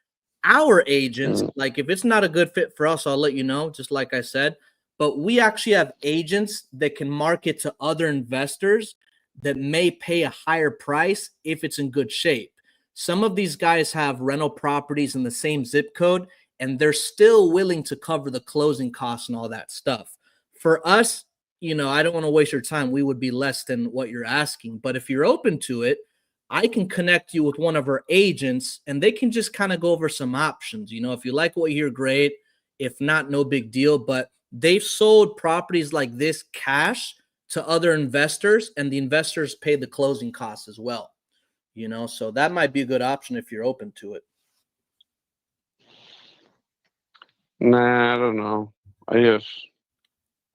Our agents, Mm. like if it's not a good fit for us, I'll let you know, just like I said. But we actually have agents that can market to other investors that may pay a higher price if it's in good shape. Some of these guys have rental properties in the same zip code, and they're still willing to cover the closing costs and all that stuff. For us, I don't want to waste your time. We would be less than what you're asking. But if you're open to it, I can connect you with one of our agents and they can just kind of go over some options. If you like what you hear, great. If not, no big deal. But they've sold properties like this cash to other investors, and the investors pay the closing costs as well. So that might be a good option if you're open to it. Nah, I don't know.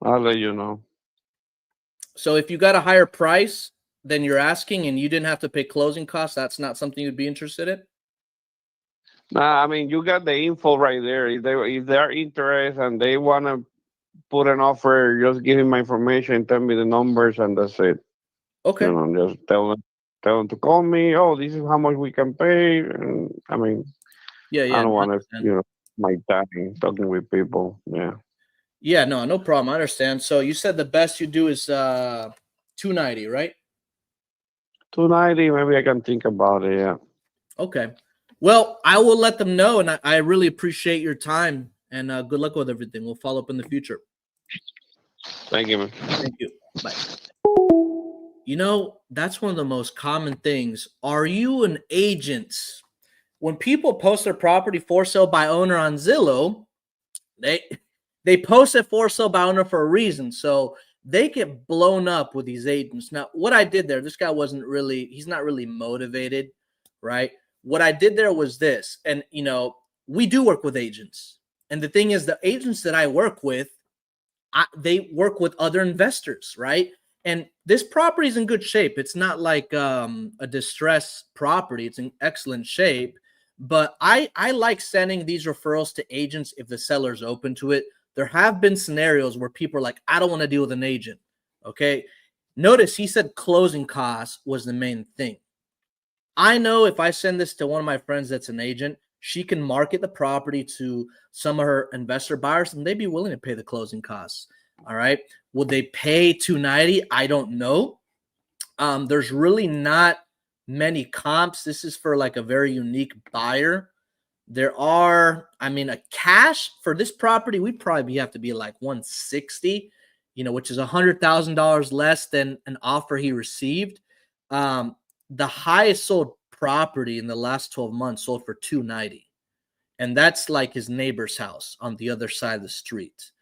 I'll let you know. So if you got a higher price than you're asking and you didn't have to pay closing costs, that's not something you'd be interested in? Nah, I mean you got the info right there. If they're interested and they wanna put an offer, just give me my information, tell me the numbers, and that's it. Okay. Just tell them to call me. Oh, this is how much we can pay. And I mean, Yeah, I don't want to, understand. my time talking with people. Yeah, Yeah, no problem. I understand. So you said the best you do is 290, right? 290. Maybe I can think about it. Yeah. Okay. Well, I will let them know, and I really appreciate your time, and good luck with everything. We'll follow up in the future. Thank you, man. Thank you. Bye. That's one of the most common things. Are you an agent? When people post their property for sale by owner on Zillow, they post it for sale by owner for a reason. So they get blown up with these agents. Now, what I did there, this guy he's not really motivated, right? What I did there was this, and we do work with agents. And the thing is, the agents that I work with, they work with other investors, right? And this property is in good shape. It's not like a distressed property. It's in excellent shape. But I like sending these referrals to agents if the seller's open to it. There have been scenarios where people are like, I don't want to deal with an agent. Okay. Notice he said closing costs was the main thing. I know if I send this to one of my friends that's an agent, she can market the property to some of her investor buyers and they'd be willing to pay the closing costs. All right. Would they pay $290? I don't know. There's really not many comps. This is for like a very unique buyer. There are, a cash for this property, we'd probably have to be like 160, which is $100,000 less than an offer he received. The highest sold property in the last 12 months sold for $290. And that's like his neighbor's house on the other side of the street.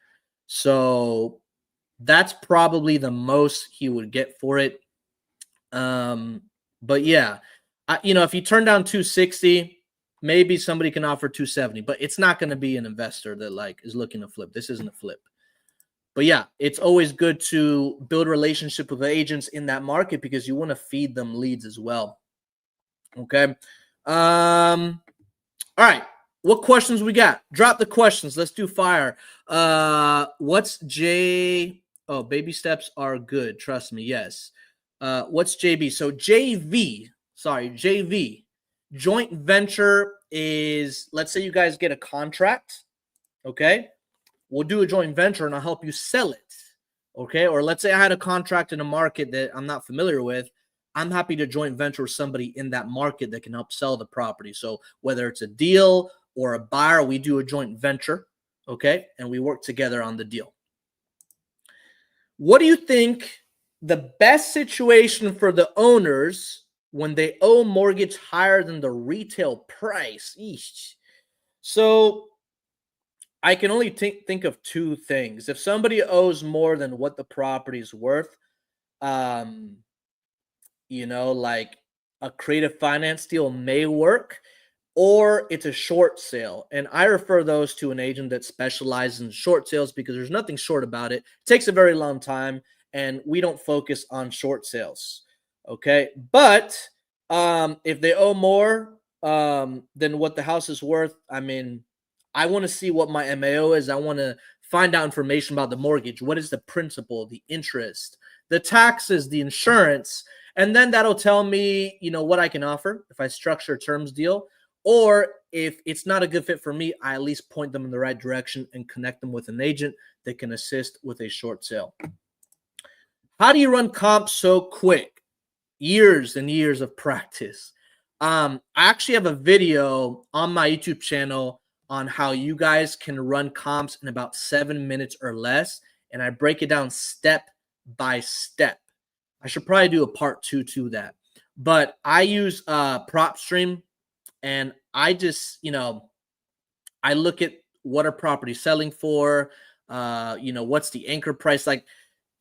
So that's probably the most he would get for it. But yeah, if you turn down 260, maybe somebody can offer 270, but it's not going to be an investor that like is looking to flip. This isn't a flip. But yeah, it's always good to build a relationship with the agents in that market because you want to feed them leads as well. Okay. All right. What questions we got? Drop the questions. Let's do fire. What's J? Oh, baby steps are good. Trust me. Yes. What's JV? So JV, joint venture is, let's say you guys get a contract. Okay. We'll do a joint venture and I'll help you sell it. Okay. Or let's say I had a contract in a market that I'm not familiar with. I'm happy to joint venture with somebody in that market that can help sell the property. So whether it's a deal or a buyer, we do a joint venture. Okay. And we work together on the deal. What do you think the best situation for the owners when they owe mortgage higher than the retail price? Eesh. So I can only think of two things. If somebody owes more than what the property is worth, like a creative finance deal may work, or it's a short sale. And I refer those to an agent that specializes in short sales because there's nothing short about it. It takes a very long time, and we don't focus on short sales. Okay. But if they owe more than what the house is worth, I mean, I want to see what my MAO is. I want to find out information about the mortgage. What is the principal, the interest, the taxes, the insurance? And then that'll tell me, what I can offer if I structure a terms deal. Or if it's not a good fit for me, I at least point them in the right direction and connect them with an agent that can assist with a short sale. How do you run comps so quick? Years and years of practice. I actually have a video on my YouTube channel on how you guys can run comps in about 7 minutes or less. And I break it down step by step. I should probably do a part 2 to that. But I use PropStream. And I just, I look at what are properties selling for, what's the anchor price. Like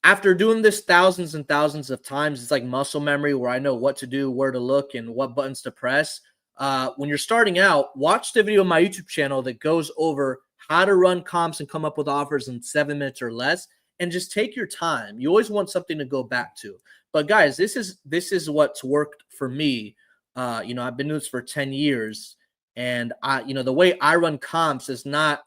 after doing this thousands and thousands of times, it's like muscle memory where I know what to do, where to look, and what buttons to press. When you're starting out, watch the video on my YouTube channel that goes over how to run comps and come up with offers in 7 minutes or less, and just take your time. You always want something to go back to. But guys, this is what's worked for me. I've been doing this for 10 years, and the way I run comps is not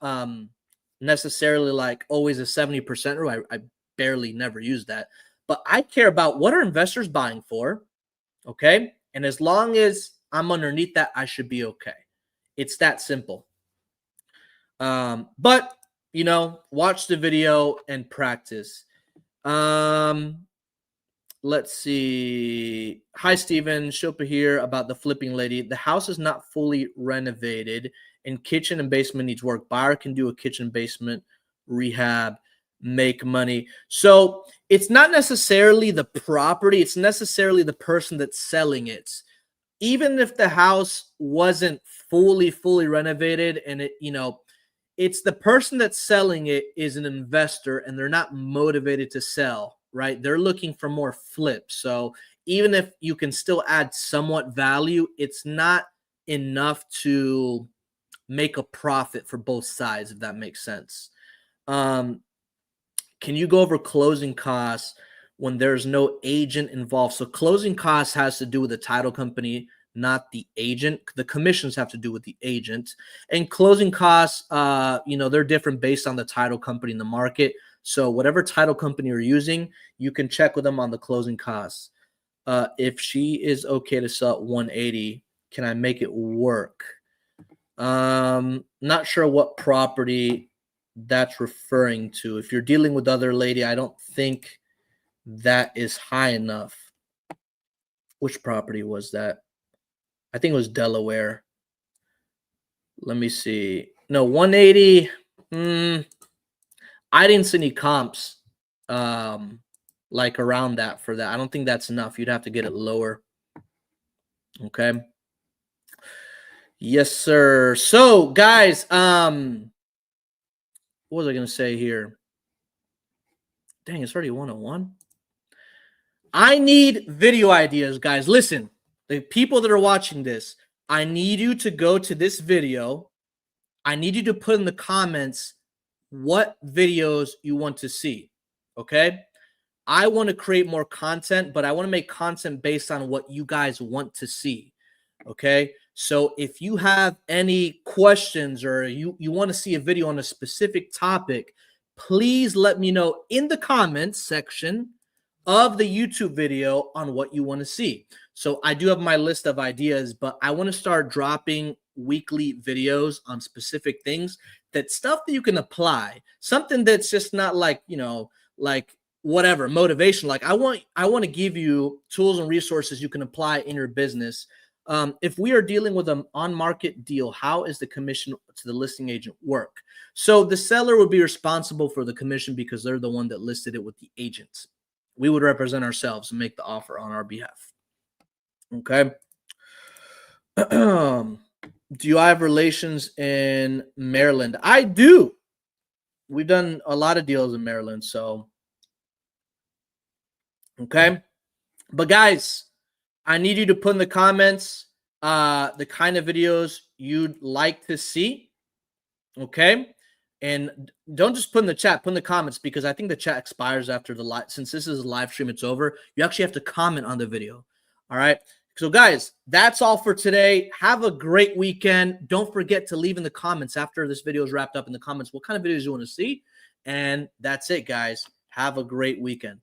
necessarily like always a 70% rule. I barely never use that, but I care about what are investors buying for. Okay. And as long as I'm underneath that, I should be okay. It's that simple. But watch the video and practice. Let's see. Hi, Steven. Shilpa here about the flipping lady. The house is not fully renovated and kitchen and basement needs work. Buyer can do a kitchen basement rehab, make money. So it's not necessarily the property. It's necessarily the person that's selling it. Even if the house wasn't fully renovated and it's the person that's selling it is an investor and they're not motivated to sell. Right? They're looking for more flips. So even if you can still add somewhat value, it's not enough to make a profit for both sides, if that makes sense. Can you go over closing costs when there's no agent involved? So closing costs has to do with the title company, not the agent. The commissions have to do with the agent. And closing costs, they're different based on the title company in the market. So whatever title company you're using, you can check with them on the closing costs. If she is okay to sell at 180, can I make it work? Not sure what property that's referring to. If you're dealing with other lady, I don't think that is high enough. Which property was that? I think it was Delaware. Let me see. No, 180. I didn't see any comps like around that for that. I don't think that's enough. You'd have to get it lower. Okay. Yes, sir. So, guys, what was I going to say here? Dang, it's already 101. I need video ideas, guys. Listen, the people that are watching this, I need you to go to this video. I need you to put in the comments what videos you want to see. Okay. I want to create more content, but I want to make content based on what you guys want to see. Okay. So if you have any questions or you want to see a video on a specific topic, please let me know in the comments section of the YouTube video on what you want to see. So I do have my list of ideas, but I want to start dropping weekly videos on specific things, that stuff that you can apply, something that's just not like, like whatever motivation. Like I want to give you tools and resources you can apply in your business. If we are dealing with an on-market deal, how is the commission to the listing agent work? So the seller would be responsible for the commission because they're the one that listed it with the agent. We would represent ourselves and make the offer on our behalf. Okay. Do I have relations in Maryland? I do. We've done a lot of deals in Maryland. So, okay. But guys, I need you to put in the comments the kind of videos you'd like to see. Okay. And don't just put in the chat, put in the comments, because I think the chat expires after the live. Since this is a live stream, it's over. You actually have to comment on the video. All right. So guys, that's all for today. Have a great weekend. Don't forget to leave in the comments after this video is wrapped up in the comments what kind of videos you want to see. And that's it, guys. Have a great weekend.